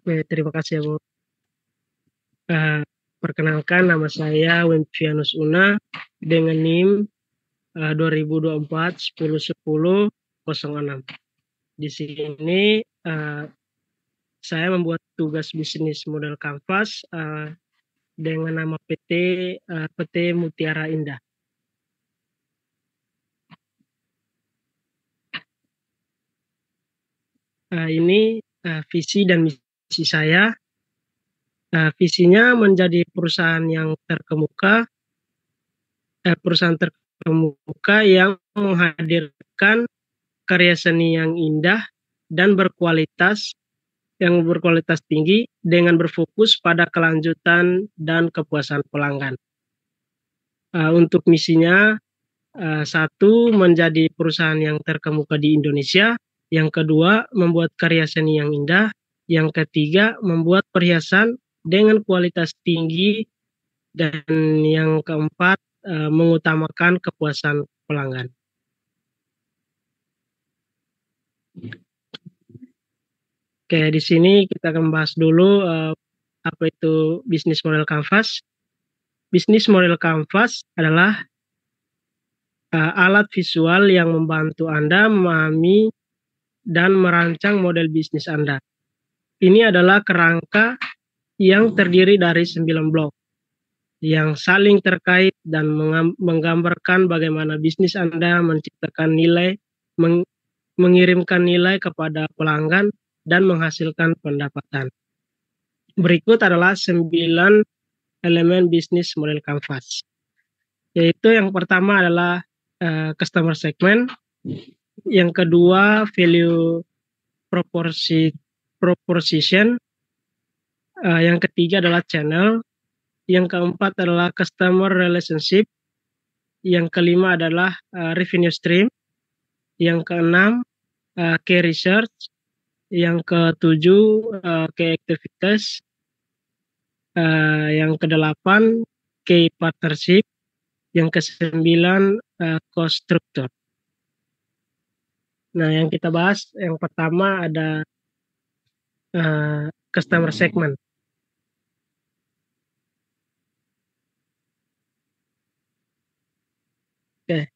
Terima kasih ya Bu. Perkenalkan, nama saya Wempianus Una dengan NIM 2024 10 10 06. Di sini saya membuat tugas bisnis model kanvas dengan nama PT Mutiara Indah. Ini visi dan misi saya. Visinya menjadi perusahaan terkemuka yang menghadirkan karya seni yang indah dan berkualitas tinggi dengan berfokus pada kelanjutan dan kepuasan pelanggan. Untuk misinya, satu, menjadi perusahaan yang terkemuka di Indonesia. Yang kedua, membuat karya seni yang indah. Yang ketiga, membuat perhiasan dengan kualitas tinggi. Dan yang keempat, mengutamakan kepuasan pelanggan. Oke, di sini kita akan bahas dulu apa itu bisnis model kanvas. Bisnis model kanvas adalah alat visual yang membantu Anda memahami dan merancang model bisnis Anda. Ini adalah kerangka yang terdiri dari 9 blok yang saling terkait dan menggambarkan bagaimana bisnis Anda menciptakan nilai, mengirimkan nilai kepada pelanggan, dan menghasilkan pendapatan. Berikut adalah 9 elemen bisnis model kanvas. Yaitu yang pertama adalah customer segment, yang kedua value proposition, yang ketiga adalah channel, yang keempat adalah customer relationship, yang kelima adalah revenue stream, yang keenam key research, yang ketujuh key activities, yang kedelapan key partnership, yang kesembilan cost structure. Nah, yang kita bahas yang pertama ada customer segment. Oke,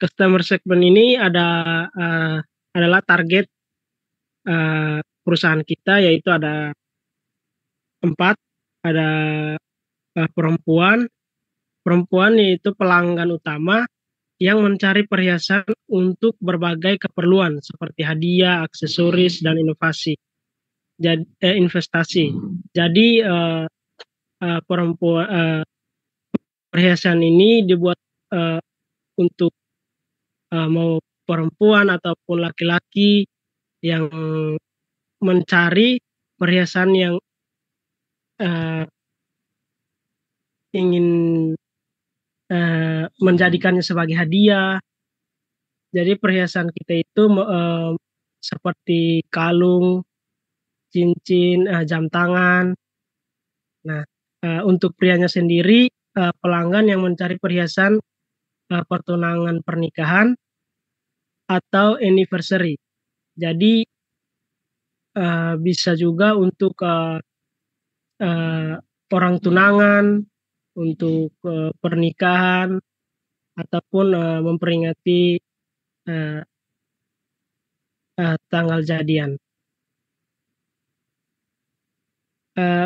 customer segment ini adalah target perusahaan kita, yaitu ada 4, ada perempuan yaitu pelanggan utama yang mencari perhiasan untuk berbagai keperluan seperti hadiah, aksesoris, dan investasi. Jadi perhiasan ini dibuat untuk mau perempuan ataupun laki-laki yang mencari perhiasan yang ingin menjadikannya sebagai hadiah. Jadi perhiasan kita itu seperti kalung, cincin, jam tangan. Nah, untuk prianya sendiri, pelanggan yang mencari perhiasan pertunangan pernikahan atau anniversary. Jadi bisa juga untuk orang tunangan, untuk pernikahan, ataupun memperingati tanggal jadian.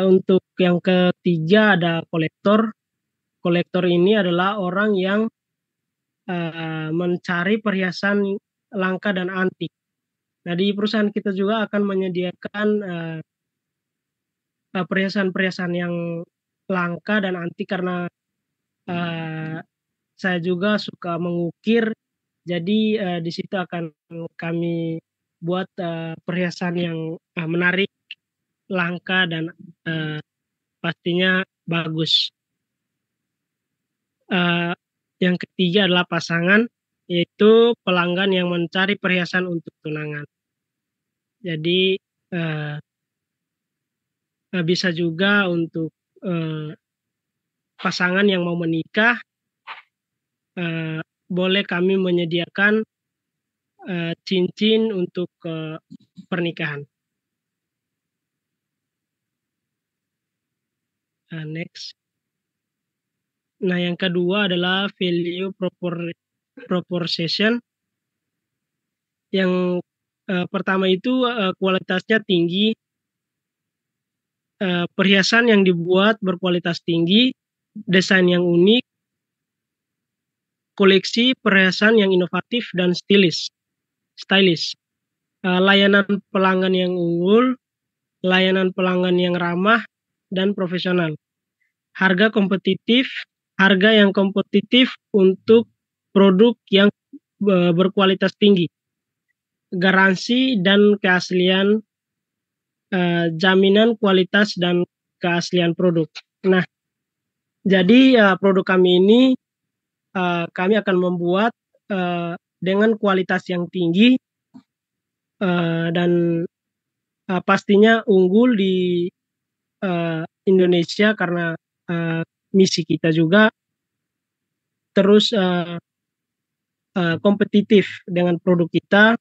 Untuk yang ketiga ada kolektor. Kolektor ini adalah orang yang mencari perhiasan langka dan antik. Nah, di perusahaan kita juga akan menyediakan perhiasan-perhiasan yang langka dan antik karena saya juga suka mengukir. Jadi di situ akan kami buat perhiasan yang menarik, langka, dan pastinya bagus. Yang ketiga adalah pasangan, yaitu pelanggan yang mencari perhiasan untuk tunangan. Jadi bisa juga untuk pasangan yang mau menikah, boleh kami menyediakan cincin untuk pernikahan. Next. Nah, yang kedua adalah value proportion. Yang pertama itu kualitasnya tinggi, perhiasan yang dibuat berkualitas tinggi, desain yang unik, koleksi perhiasan yang inovatif dan stylish. Layanan pelanggan yang unggul, layanan pelanggan yang ramah dan profesional. Harga yang kompetitif untuk produk yang berkualitas tinggi. Garansi dan keaslian, jaminan kualitas dan keaslian produk. Nah, jadi produk kami ini kami akan membuat dengan kualitas yang tinggi dan pastinya unggul di Indonesia karena misi kita juga, terus kompetitif dengan produk kita,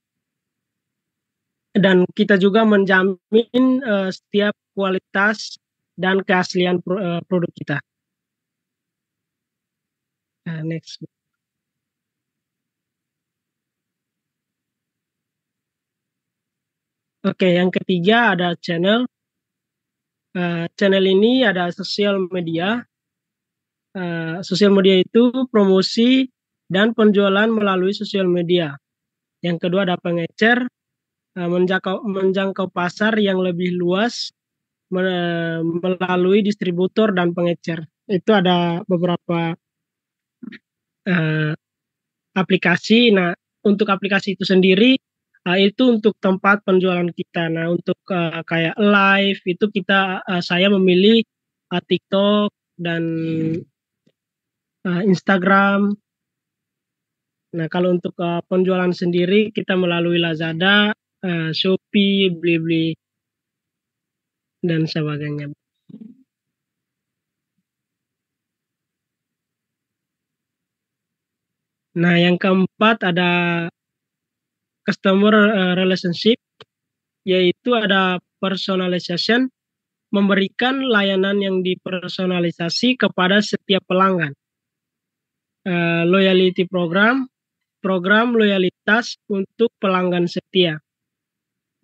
dan kita juga menjamin setiap kualitas dan keaslian produk kita. Next. Oke, yang ketiga ada channel. Channel ini ada sosial media. Sosial media itu promosi dan penjualan melalui sosial media. Yang kedua ada pengecer, menjangkau pasar yang lebih luas melalui distributor dan pengecer. Itu ada beberapa aplikasi. Nah, untuk aplikasi itu sendiri itu untuk tempat penjualan kita. Nah, untuk kayak live itu saya memilih TikTok dan Instagram. Nah, kalau untuk penjualan sendiri kita melalui Lazada, Shopee, Blibli dan sebagainya. Nah, yang keempat ada customer relationship, yaitu ada personalization, memberikan layanan yang dipersonalisasi kepada setiap pelanggan. Loyalty program loyalitas untuk pelanggan setia,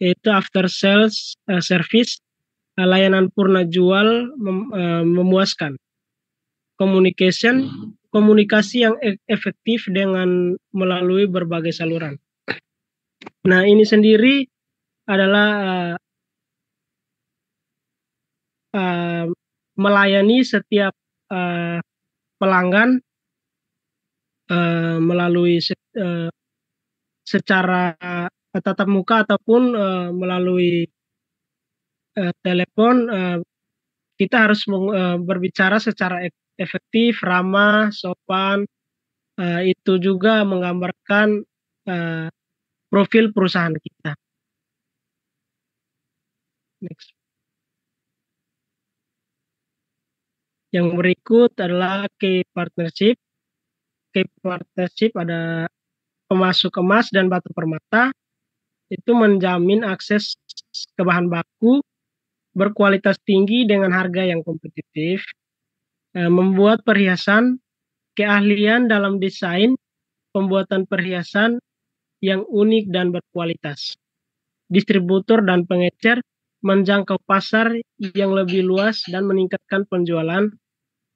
yaitu after sales service, layanan purna jual memuaskan. Komunikasi yang efektif dengan melalui berbagai saluran. Nah, ini sendiri adalah melayani setiap pelanggan melalui secara tatap muka ataupun melalui telepon. Kita harus berbicara secara efektif, ramah, sopan. Itu juga menggambarkan profil perusahaan kita. Next. Yang berikut adalah key partnership. Key partnership ada pemasok emas dan batu permata. Itu menjamin akses ke bahan baku berkualitas tinggi dengan harga yang kompetitif, membuat perhiasan, keahlian dalam desain, pembuatan perhiasan yang unik dan berkualitas. Distributor dan pengecer menjangkau pasar yang lebih luas dan meningkatkan penjualan.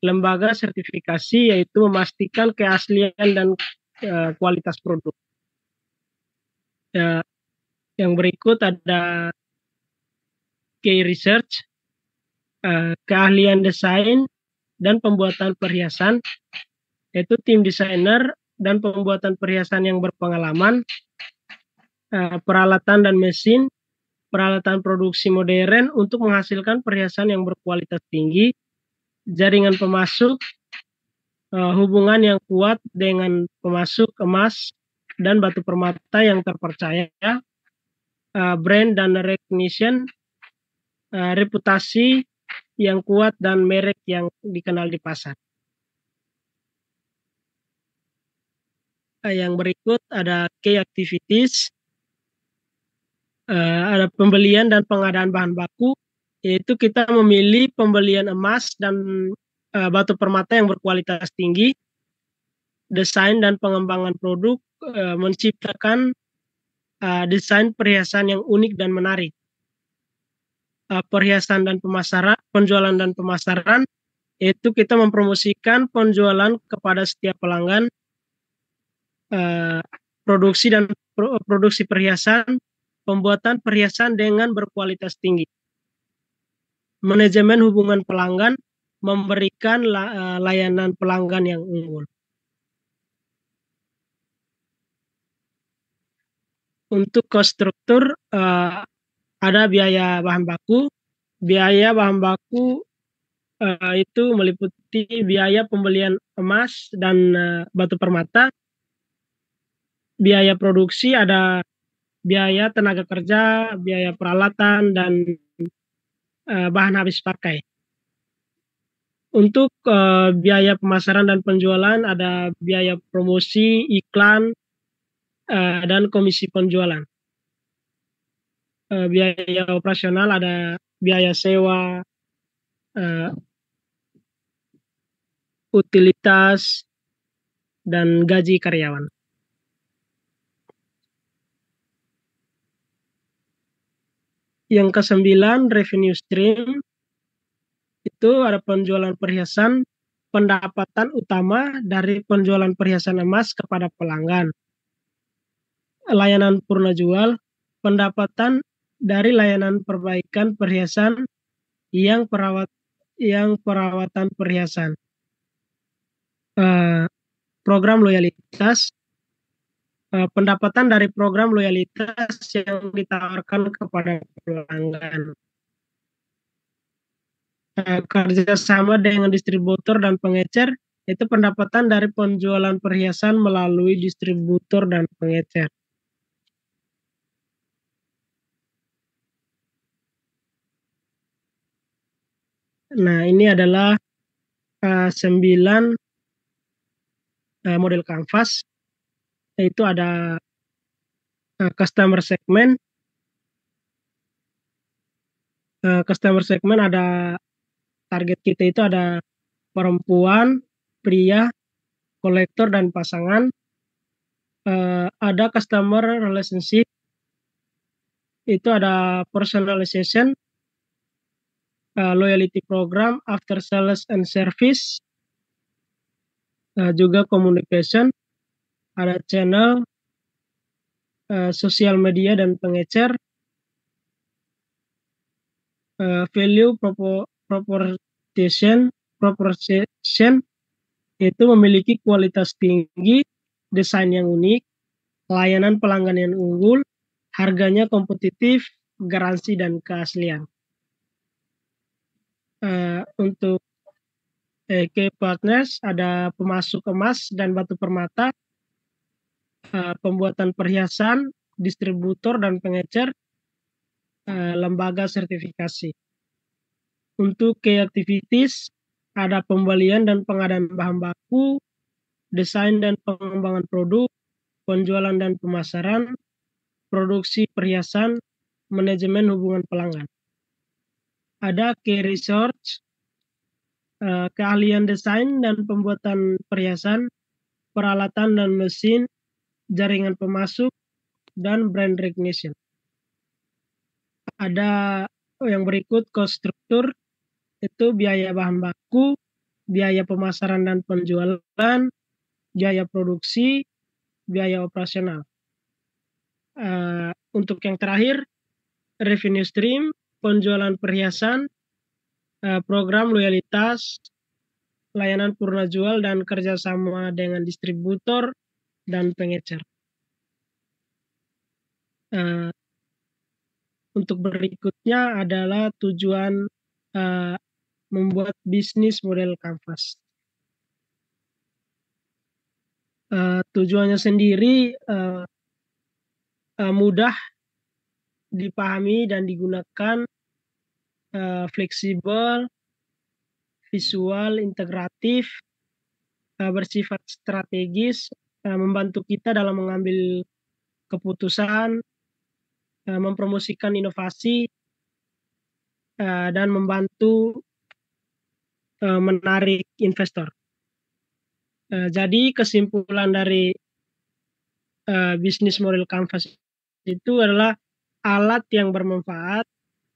Lembaga sertifikasi yaitu memastikan keaslian dan kualitas produk. Yang berikut ada key research, keahlian desain dan pembuatan perhiasan, yaitu tim desainer dan pembuatan perhiasan yang berpengalaman, peralatan dan mesin, peralatan produksi modern untuk menghasilkan perhiasan yang berkualitas tinggi, jaringan pemasok, hubungan yang kuat dengan pemasok emas dan batu permata yang terpercaya, brand dan recognition, reputasi yang kuat dan merek yang dikenal di pasar. Yang berikut ada key activities, ada pembelian dan pengadaan bahan baku, yaitu kita memilih pembelian emas dan batu permata yang berkualitas tinggi, desain dan pengembangan produk, menciptakan desain perhiasan yang unik dan menarik. Perhiasan dan pemasaran, penjualan dan pemasaran, yaitu kita mempromosikan penjualan kepada setiap pelanggan, produksi dan produksi perhiasan, pembuatan perhiasan dengan berkualitas tinggi. Manajemen hubungan pelanggan, memberikan layanan pelanggan yang unggul. Untuk cost struktur, ada biaya bahan baku. Biaya bahan baku itu meliputi biaya pembelian emas dan batu permata. Biaya produksi ada biaya tenaga kerja, biaya peralatan, dan bahan habis pakai. Untuk biaya pemasaran dan penjualan ada biaya promosi, iklan, dan komisi penjualan. Biaya operasional ada biaya sewa, utilitas, dan gaji karyawan. Yang ke-9, revenue stream. Itu ada penjualan perhiasan, pendapatan utama dari penjualan perhiasan emas kepada pelanggan. Layanan purna jual, pendapatan dari layanan perbaikan perhiasan yang perawatan perhiasan. Program loyalitas, pendapatan dari program loyalitas yang ditawarkan kepada pelanggan. Kerjasama dengan distributor dan pengecer, itu pendapatan dari penjualan perhiasan melalui distributor dan pengecer. Nah, ini adalah 9 model kanvas, yaitu ada customer segment. Customer segment ada target kita itu ada perempuan, pria, kolektor, dan pasangan. Ada customer relationship, itu ada personalization, loyalty program, after sales and service, juga communication, ada channel, sosial media dan pengecer, value proposition itu memiliki kualitas tinggi, desain yang unik, layanan pelanggan yang unggul, harganya kompetitif, garansi dan keaslian. Untuk key partners ada pemasok emas dan batu permata, pembuatan perhiasan, distributor dan pengecer, lembaga sertifikasi. Untuk key activities ada pembelian dan pengadaan bahan baku, desain dan pengembangan produk, penjualan dan pemasaran, produksi perhiasan, manajemen hubungan pelanggan. Ada key research, keahlian desain dan pembuatan perhiasan, peralatan dan mesin, jaringan pemasok, dan brand recognition. Ada yang berikut cost struktur, itu biaya bahan baku, biaya pemasaran dan penjualan, biaya produksi, biaya operasional. Untuk yang terakhir, revenue stream, penjualan perhiasan, program loyalitas, layanan purna jual, dan kerjasama dengan distributor dan pengecer. Untuk berikutnya adalah tujuan membuat bisnis model kanvas. Tujuannya sendiri mudah dipahami dan digunakan, fleksibel, visual, integratif, bersifat strategis, membantu kita dalam mengambil keputusan, mempromosikan inovasi, dan membantu menarik investor. Jadi kesimpulan dari bisnis model canvas itu adalah alat yang bermanfaat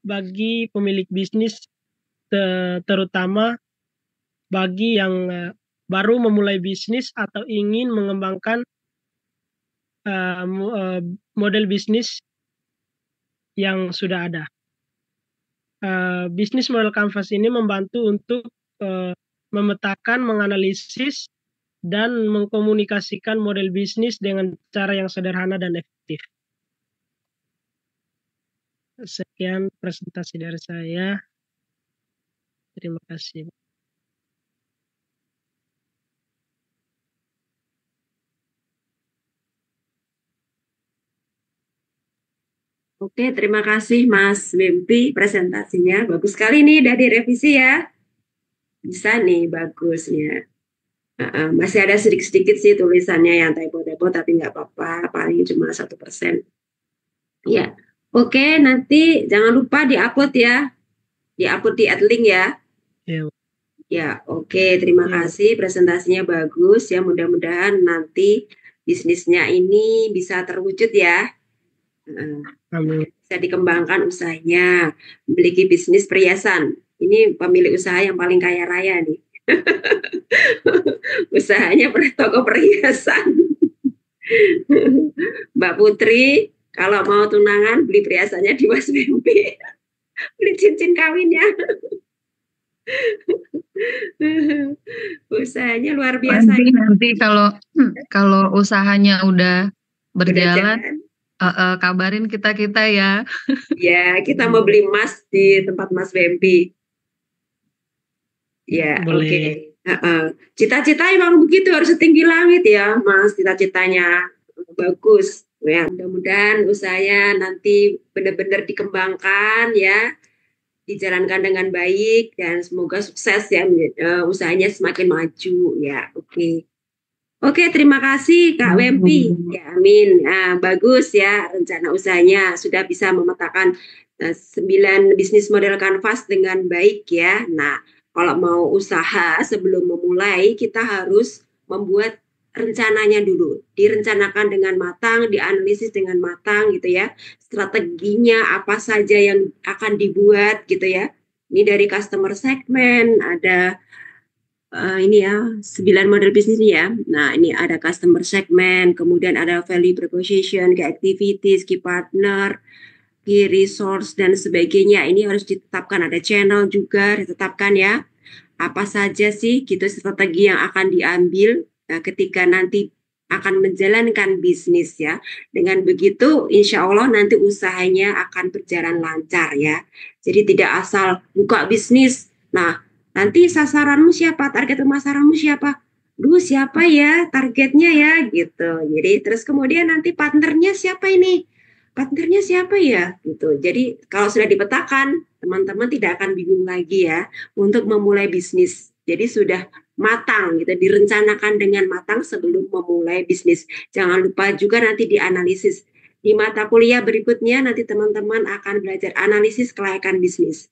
bagi pemilik bisnis, terutama bagi yang baru memulai bisnis atau ingin mengembangkan model bisnis yang sudah ada. Bisnis model canvas ini membantu untuk memetakan, menganalisis, dan mengkomunikasikan model bisnis dengan cara yang sederhana dan efektif. Sekian presentasi dari saya. Terima kasih. Oke, terima kasih Mas Wempi, presentasinya bagus sekali nih, udah direvisi ya. Bisa nih, bagusnya. Masih ada sedikit-sedikit sih tulisannya yang typo-typo, tapi nggak apa-apa, paling cuma 1%. Ya, oke, nanti jangan lupa diupload ya, diupload di Adlink ya. Ya. Ya, oke, terima kasih, presentasinya bagus ya, mudah-mudahan nanti bisnisnya ini bisa terwujud ya. Amin. Bisa dikembangkan usahanya, memiliki bisnis perhiasan. Ini pemilik usaha yang paling kaya raya nih. Usahanya toko perhiasan. Mbak Putri, kalau mau tunangan beli perhiasannya di Mas Wempi. Beli cincin kawinnya. Usahanya luar biasa. Nanti kalau usahanya udah berjalan, kabarin kita ya. Ya, kita mau beli emas di tempat Mas Wempi. Ya, oke. Cita-cita emang begitu, harus setinggi langit ya, Mas. Cita-citanya bagus. Ya, mudah-mudahan usahanya nanti benar-benar dikembangkan ya, dijalankan dengan baik dan semoga sukses ya, usahanya semakin maju ya. Oke, terima kasih Kak Wempi. Ya, amin. Bagus ya rencana usahanya, sudah bisa memetakan 9 bisnis model canvas dengan baik ya. Nah, kalau mau usaha sebelum memulai kita harus membuat rencananya dulu, direncanakan dengan matang, dianalisis dengan matang gitu ya. Strateginya apa saja yang akan dibuat gitu ya. Ini dari customer segment, ada ini ya 9 model bisnis ini ya. Nah, ini ada customer segment, kemudian ada value proposition, key activities, key partner, key resource dan sebagainya. Ini harus ditetapkan, ada channel juga ditetapkan ya. Apa saja sih gitu strategi yang akan diambil ketika nanti akan menjalankan bisnis ya. Dengan begitu insya Allah nanti usahanya akan berjalan lancar ya. Jadi tidak asal buka bisnis. Nah, nanti sasaranmu siapa? Target pemasaranmu siapa? Duh, siapa ya targetnya ya gitu. Jadi terus kemudian nanti partnernya siapa ini? Partnernya siapa ya gitu. Jadi kalau sudah dipetakan, teman-teman tidak akan bingung lagi ya untuk memulai bisnis. Jadi sudah matang gitu, direncanakan dengan matang sebelum memulai bisnis. Jangan lupa juga nanti dianalisis. Di mata kuliah berikutnya nanti teman-teman akan belajar analisis kelayakan bisnis.